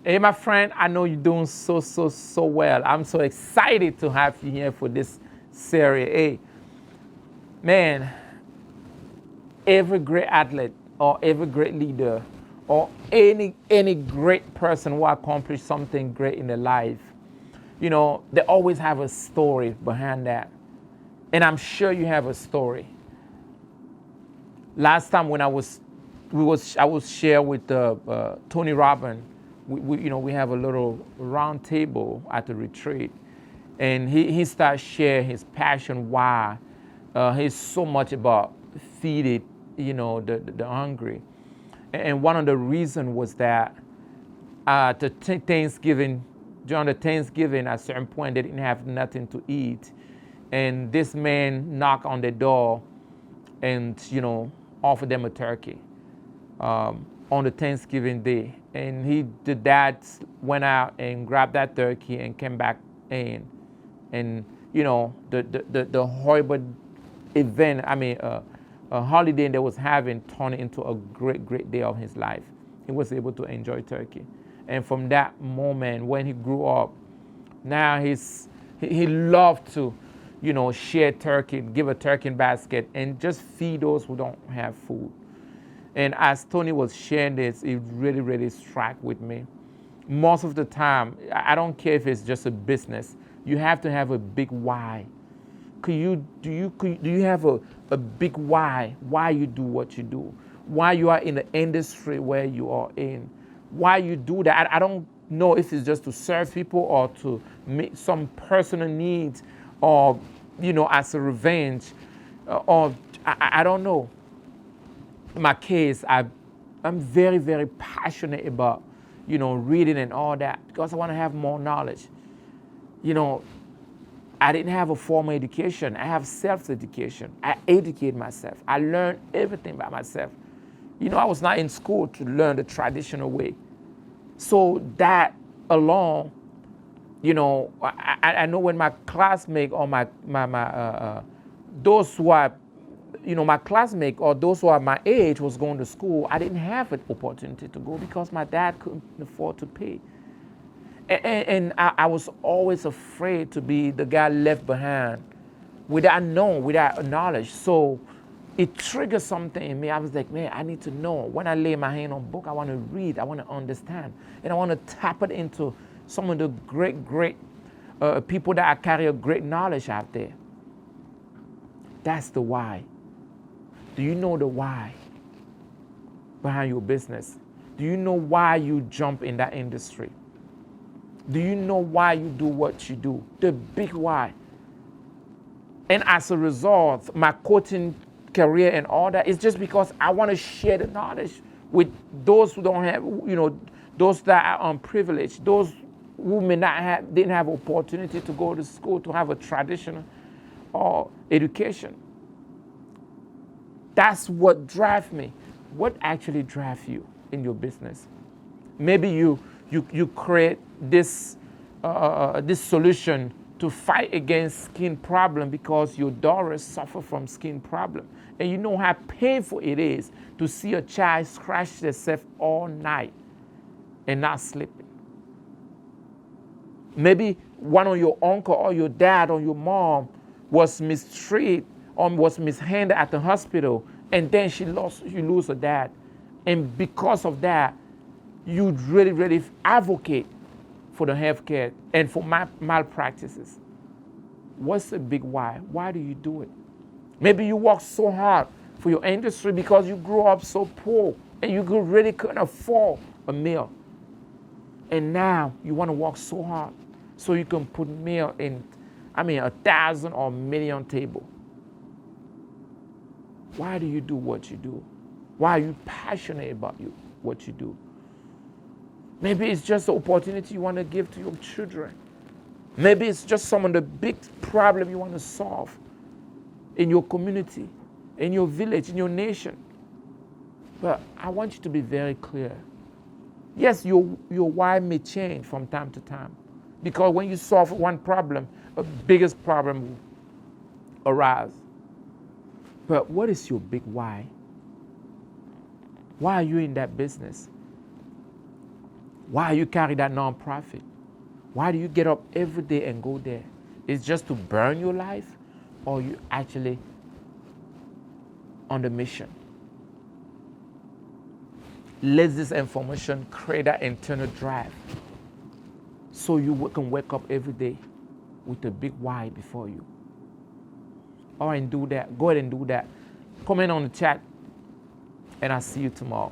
Hey, my friend, I know you're doing so well. I'm so excited to have you here for this series. Hey, man, every great athlete or every great leader or any great person who accomplished something great in their life, you know, they always have a story behind that. And I'm sure you have a story. Last time when I was share with Tony Robbins. We have a little round table at the retreat, and he started sharing his passion why he's so much about feeding the hungry, and one of the reasons was that Thanksgiving, during the Thanksgiving, at a certain point they didn't have nothing to eat, and this man knocked on the door and offered them a turkey on the Thanksgiving day. And the dad went out and grabbed that turkey and came back in. And, the horrible event, a holiday that was having turned into a great day of his life. He was able to enjoy turkey. And from that moment, when he grew up, now he loved to, share turkey, give a turkey basket, and just feed those who don't have food. And as Tony was sharing this, it really struck with me. Most of the time, I don't care if it's just a business, you have to have a big why. Do you have a big why you do what you do? Why you are in the industry where you are in? Why you do that? I don't know if it's just to serve people or to meet some personal needs or, as a revenge or I don't know. In my case, I'm very passionate about, reading and all that because I want to have more knowledge. I didn't have a formal education. I have self-education. I educate myself. I learned everything by myself. I was not in school to learn the traditional way. So that alone, I know when my classmates or those who are my classmates or those who are my age was going to school, I didn't have an opportunity to go because my dad couldn't afford to pay. And I was always afraid to be the guy left behind without knowledge. So it triggered something in me. I was like, man, I need to know. When I lay my hand on book, I want to read, I want to understand. And I want to tap it into some of the great people that carry a great knowledge out there. That's the why. Do you know the why behind your business? Do you know why you jump in that industry? Do you know why you do what you do? The big why. And as a result, my coaching career and all that is just because I want to share the knowledge with those who don't have, those that are unprivileged, those who didn't have opportunity to go to school to have a traditional or education. That's what drives me. What actually drives you in your business? Maybe you create this solution to fight against skin problem because your daughters suffer from skin problem. And you know how painful it is to see a child scratch themselves all night and not sleeping. Maybe one of your uncle or your dad or your mom was mistreated or was mishandled at the hospital, and then you lose a dad. And because of that, you really advocate for the healthcare and for malpractices. What's the big why? Why do you do it? Maybe you work so hard for your industry because you grew up so poor and you really couldn't afford a meal. And now you want to work so hard so you can put meal in, 1,000 or 1,000,000 table. Why do you do what you do? Why are you passionate about what you do? Maybe it's just the opportunity you want to give to your children. Maybe it's just some of the big problem you want to solve in your community, in your village, in your nation. But I want you to be very clear. Yes, your why may change from time to time. Because when you solve one problem, a biggest problem will arise. But what is your big why? Why are you in that business? Why you carry that nonprofit? Why do you get up every day and go there? It's just to burn your life, or you actually on the mission? Let this information create that internal drive so you can wake up every day with a big why before you. All right, and do that. Go ahead and do that. Comment on the chat, and I'll see you tomorrow.